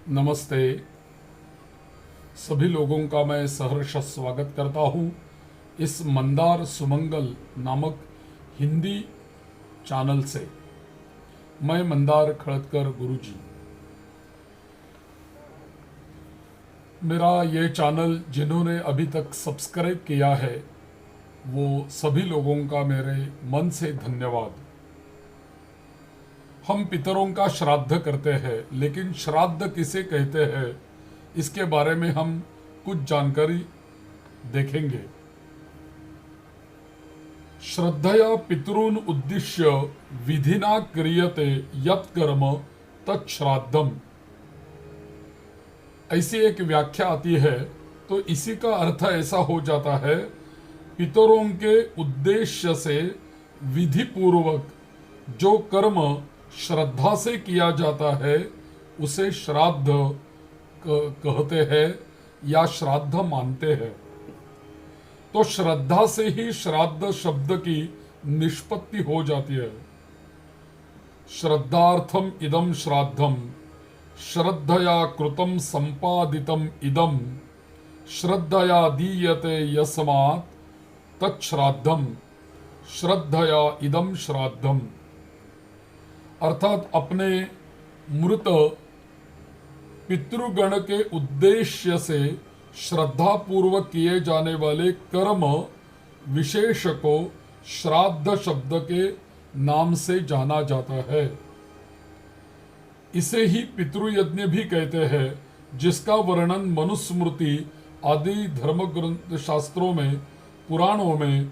नमस्ते। सभी लोगों का मैं सहर्ष स्वागत करता हूँ इस मंदार सुमंगल नामक हिंदी चैनल से। मैं मंदार खड़दकर गुरुजी। मेरा ये चैनल जिन्होंने अभी तक सब्सक्राइब किया है वो सभी लोगों का मेरे मन से धन्यवाद। हम पितरों का श्राद्ध करते हैं, लेकिन श्राद्ध किसे कहते हैं इसके बारे में हम कुछ जानकारी देखेंगे। श्रद्धया पितॄन उद्दिश्य विधिना क्रियते यत् कर्म तत्श्राद्धम, ऐसी एक व्याख्या आती है। तो इसी का अर्थ ऐसा हो जाता है, पितरों के उद्देश्य से विधि पूर्वक जो कर्म श्रद्धा से किया जाता है उसे श्राद्ध कहते हैं या श्राद्ध मानते हैं। तो श्रद्धा से ही श्राद्ध शब्द की निष्पत्ति हो जाती है। श्रद्धार्थम इदम श्राद्धम, श्रद्धया कृतम संपादितम इदम, श्रद्धया दीयते यस्मात् तच्छ्राद्धम, श्रद्धया इदम श्राद्धम। अर्थात अपने मृत पितृगण के उद्देश्य से श्रद्धा पूर्वक किए जाने वाले कर्म विशेष को श्राद्ध शब्द के नाम से जाना जाता है। इसे ही पितृयज्ञ भी कहते हैं, जिसका वर्णन मनुस्मृति आदि धर्म ग्रंथ शास्त्रों में, पुराणों में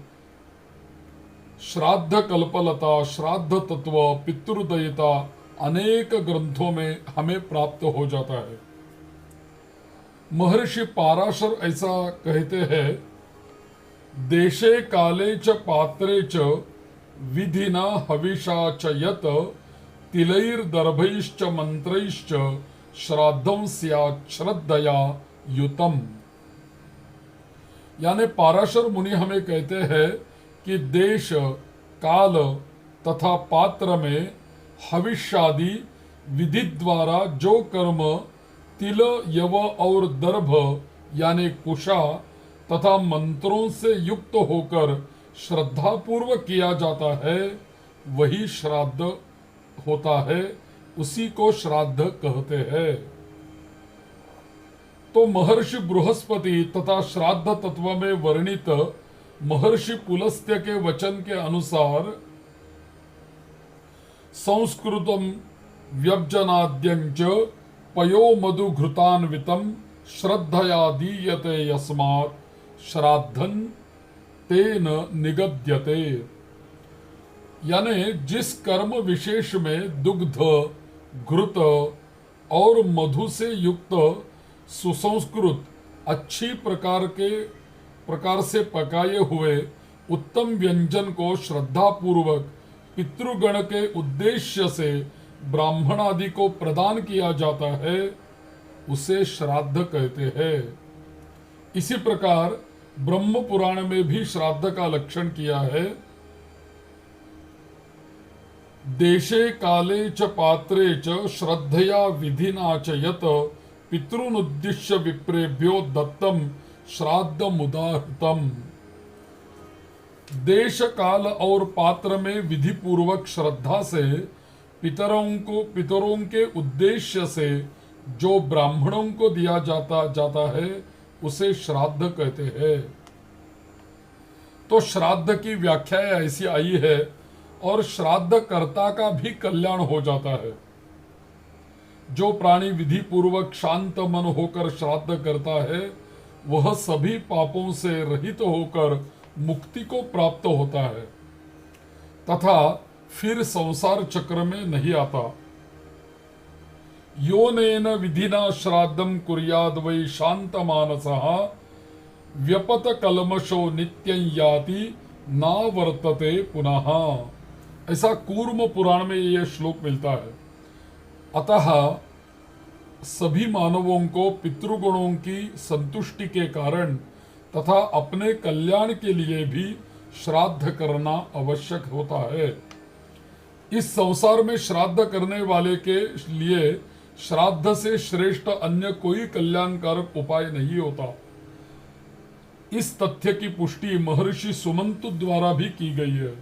श्राद्ध कल्पलता, श्राद्ध तत्व, पितृदयिता अनेक ग्रंथों में हमें प्राप्त हो जाता है। महर्षि पाराशर ऐसा कहते हैं, देशे काले च पात्रे च विधिना हविषा च यत् तिलैर्दर्भैश्च मंत्रैश्च श्राद्धं स्यात् श्रद्धया युतम्। यानी पाराशर मुनि हमें कहते हैं कि देश, काल तथा पात्र में हविष्यादि विधि द्वारा जो कर्म तिल, यव और दर्भ यानी कुशा तथा मंत्रों से युक्त होकर श्रद्धापूर्वक किया जाता है वही श्राद्ध होता है, उसी को श्राद्ध कहते हैं। तो महर्षि बृहस्पति तथा श्राद्ध तत्व में वर्णित महर्षि पुलस्त्य के वचन के अनुसार संस्कृतम व्यब्जनाद्यंच पयो मधु घृतान्वितम श्रद्धया दीयते यस्मात् श्राद्धन तेन निगद्यते। यानी जिस कर्म विशेष में दुग्ध, घृत और मधु से युक्त सुसंस्कृत अच्छी प्रकार से पकाए हुए उत्तम व्यंजन को श्रद्धा पूर्वक पितृगण के उद्देश्य से ब्राह्मण आदि को प्रदान किया जाता है उसे श्राद्ध कहते हैं। इसी प्रकार ब्रह्म पुराण में भी श्राद्ध का लक्षण किया है। देशे काले च पात्रे च श्रद्धया विधिना च यत् पितृनुद्दिश्य विप्रेभ्यो दत्तम श्राद्ध मुदाहृतम। देश, काल और पात्र में विधि पूर्वक श्रद्धा से पितरों के उद्देश्य से जो ब्राह्मणों को दिया जाता है उसे श्राद्ध कहते हैं। तो श्राद्ध की व्याख्या ऐसी आई है और श्राद्ध कर्ता का भी कल्याण हो जाता है। जो प्राणी विधि पूर्वक शांत मन होकर श्राद्ध करता है वह सभी पापों से रहित होकर मुक्ति को प्राप्त होता है तथा फिर संसार चक्र में नहीं आता। योनेन विधिना श्राद्धम कुर्याद वै शांत मानसः व्यपत कलमशो नित्यं याति नावर्तते पुनः। ऐसा कूर्म पुराण में यह श्लोक मिलता है। अतः सभी मानवों को पितृगुणों की संतुष्टि के कारण तथा अपने कल्याण के लिए भी श्राद्ध करना आवश्यक होता है। इस संसार में श्राद्ध करने वाले के लिए श्राद्ध से श्रेष्ठ अन्य कोई कल्याणकारक उपाय नहीं होता। इस तथ्य की पुष्टि महर्षि सुमंतु द्वारा भी की गई है।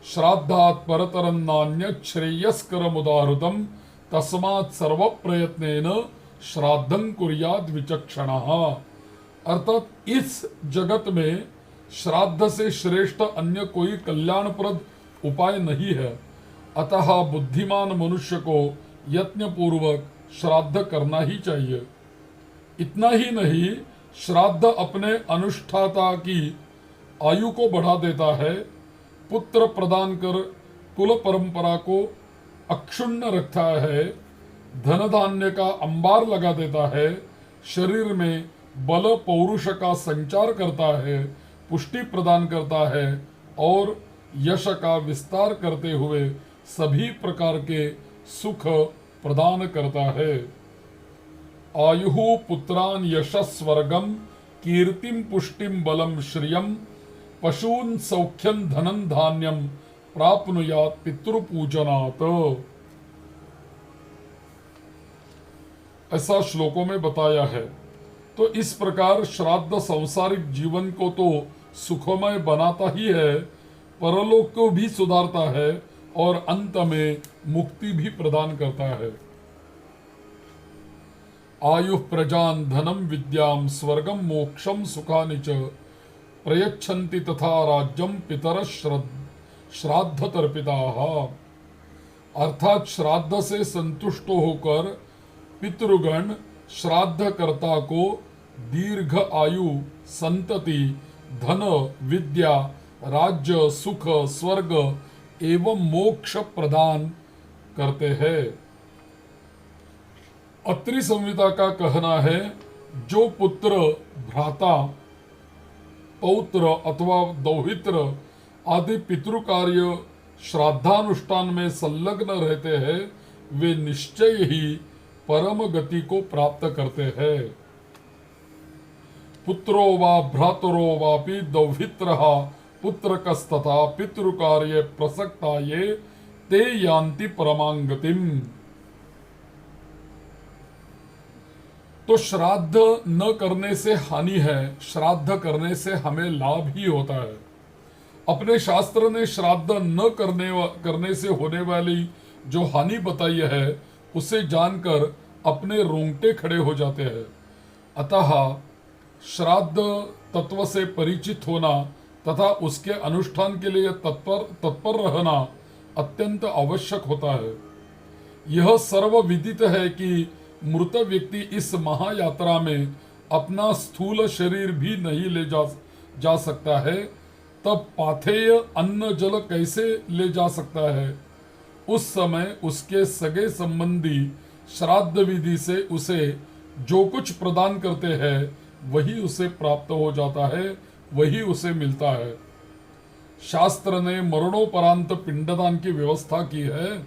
श्राद्धात् परतरं नान्यत् श्रेयस्करम् उदाहृतम् तस्मात् सर्व प्रयत्नेन श्राद्धं कुर्यात् विचक्षणः। अर्थात इस जगत में श्राद्ध से श्रेष्ठ अन्य कोई कल्याणप्रद उपाय नहीं है, अतः बुद्धिमान मनुष्य को यत्न पूर्वक श्राद्ध करना ही चाहिए। इतना ही नहीं, श्राद्ध अपने अनुष्ठाता की आयु को बढ़ा देता है, पुत्र प्रदान कर कुल परंपरा को अक्षुण्ण रखता है, धन धान्य का अंबार लगा देता है, शरीर में बल पौरुष का संचार करता है, पुष्टि प्रदान करता है और यश का विस्तार करते हुए सभी प्रकार के सुख प्रदान करता है। आयुः पुत्रान यशस्वर्गम कीर्तिम पुष्टिम बलम श्रियम पशून सौख्यम धनम धान्यम प्राप्नुयात् पितृपूजनात्। ऐसा श्लोकों में बताया है। तो इस प्रकार श्राद्ध सांसारिक जीवन को तो सुखमय बनाता ही है, परलोक को भी सुधारता है और अंत में मुक्ति भी प्रदान करता है। आयुः प्रजान धनम विद्याम स्वर्गम मोक्षम सुखानि च प्रयच्छन्ति तथा राज्यम पितर श्राद्ध तर्पिताः। अर्थात श्राद्ध से संतुष्ट होकर पितृगण श्राद्धकर्ता को दीर्घ आयु, संतति, धन, विद्या, राज्य, सुख, स्वर्ग एवं मोक्ष प्रदान करते हैं। अत्रि संहिता का कहना है, जो पुत्र, भ्राता, पौत्र अथवा दौहित्र आदि पितृकार्य श्राद्धानुष्ठान में संलग्न रहते हैं, वे निश्चय ही परम गति को प्राप्त करते हैं। पुत्रो वा भ्रातरो वापि दौहित्रः पुत्रकस्तथा पितृकार्ये प्रसक्ता ये ते यान्ति परमांगतिम। तो श्राद्ध न करने से हानि है, श्राद्ध करने से हमें लाभ ही होता है। अपने शास्त्र ने श्राद्ध न करने से होने वाली जो हानि बताई है, उसे जानकर अपने रोंगटे खड़े हो जाते हैं। अतः श्राद्ध तत्व से परिचित होना तथा उसके अनुष्ठान के लिए तत्पर रहना अत्यंत आवश्यक होता है। यह सर्वविदित है कि मृत व्यक्ति इस महायात्रा में अपना स्थूल शरीर भी नहीं ले जा सकता है, तब पाथेय अन्न जल कैसे ले जा सकता है। उस समय उसके सगे संबंधी श्राद्ध विधि से उसे जो कुछ प्रदान करते हैं वही उसे प्राप्त हो जाता है, वही उसे मिलता है। शास्त्र ने मरणोपरांत पिंडदान की व्यवस्था की है।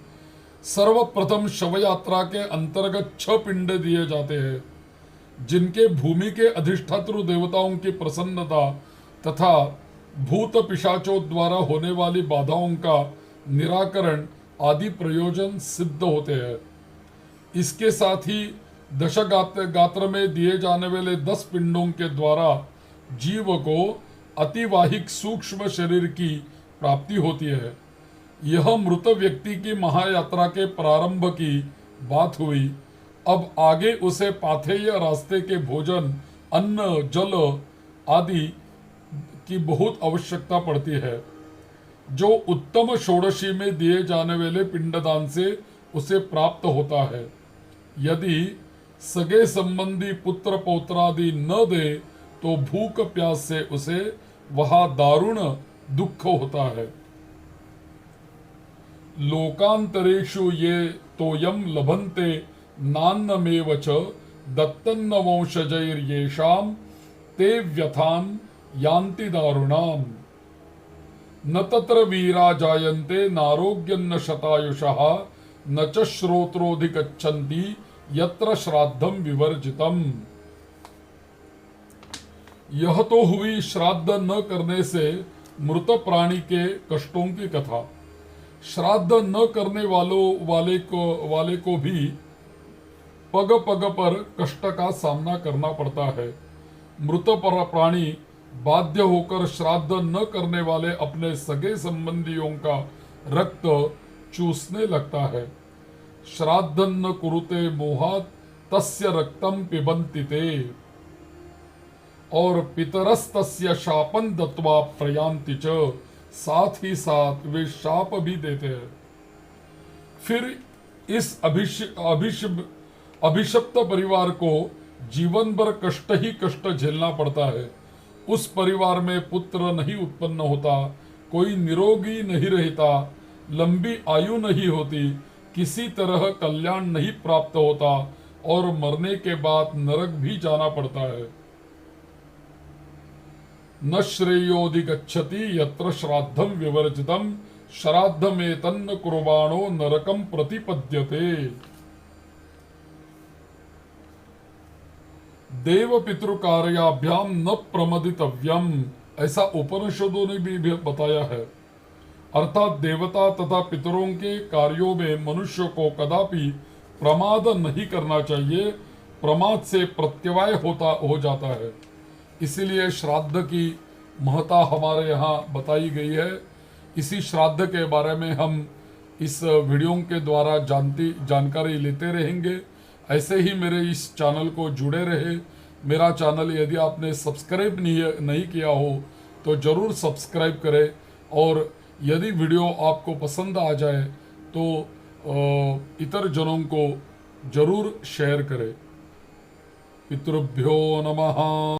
सर्वप्रथम शव यात्रा के अंतर्गत 6 पिंड दिए जाते हैं, जिनके भूमि के अधिष्ठातृ देवताओं की प्रसन्नता तथा भूत पिशाचों द्वारा होने वाली बाधाओं का निराकरण आदि प्रयोजन सिद्ध होते हैं। इसके साथ ही दशगात्र में दिए जाने वाले 10 पिंडों के द्वारा जीव को अतिवाहिक सूक्ष्म शरीर की प्राप्ति होती है। यह मृत व्यक्ति की महायात्रा के प्रारंभ की बात हुई। अब आगे उसे पाथेय रास्ते के भोजन, अन्न, जल आदि की बहुत आवश्यकता पड़ती है, जो उत्तम षोडशी में दिए जाने वाले पिंडदान से उसे प्राप्त होता है। यदि सगे संबंधी पुत्र पौत्रादि न दे तो भूख प्यास से उसे वहां दारुण दुख होता है। लोकांतरेषु ये तोयम लभन्ते नान्नमेव च दत्तन्न वंशजैर्येषां ते व्यथान यान्ति दारुणाम। न तत्र वीरा जायन्ते नारोग्यन्न शतायुषः न च श्रोत्रोधिगच्छन्ति यत्र श्राद्धम विवर्जितम। यह तो हुई श्राद्ध न करने से मृत प्राणी के कष्टों की कथा। श्राद्ध न करने वाले को भी पग पग पर कष्ट का सामना करना पड़ता है। मृत पर प्राणी बाध्य होकर श्राद्ध न करने वाले अपने सगे संबंधियों का रक्त चूसने लगता है। श्राद्धन्न कुरुते मोहात तस्य रक्तम पिबन्ति ते, और पितरस्तस्य शापन दत्वा प्रयान्ति च, साथ ही साथ वे शाप भी देते हैं। फिर इस अभिशप्त परिवार को जीवन भर कष्ट ही कष्ट झेलना पड़ता है। उस परिवार में पुत्र नहीं उत्पन्न होता, कोई निरोगी नहीं रहता, लंबी आयु नहीं होती, किसी तरह कल्याण नहीं प्राप्त होता और मरने के बाद नरक भी जाना पड़ता है। न श्रेयोधिगच्छति यत्र श्राद्धम विवर्जितम, श्राद्धमेतन्न कुर्बाणो नरकम प्रतिपद्यते। देव पितृकार्याभ्याम न प्रमदितव्यम, ऐसा उपनिषदों ने भी बताया है। अर्थात देवता तथा पितरों के कार्यों में मनुष्य को कदापि प्रमाद नहीं करना चाहिए, प्रमाद से प्रत्यवाय हो जाता है। इसीलिए श्राद्ध की महत्ता हमारे यहाँ बताई गई है। इसी श्राद्ध के बारे में हम इस वीडियो के द्वारा जानकारी लेते रहेंगे। ऐसे ही मेरे इस चैनल को जुड़े रहे। मेरा चैनल यदि आपने सब्सक्राइब नहीं किया हो तो ज़रूर सब्सक्राइब करें, और यदि वीडियो आपको पसंद आ जाए तो इतर जनों को ज़रूर शेयर करें। पितृभ्यो नमः।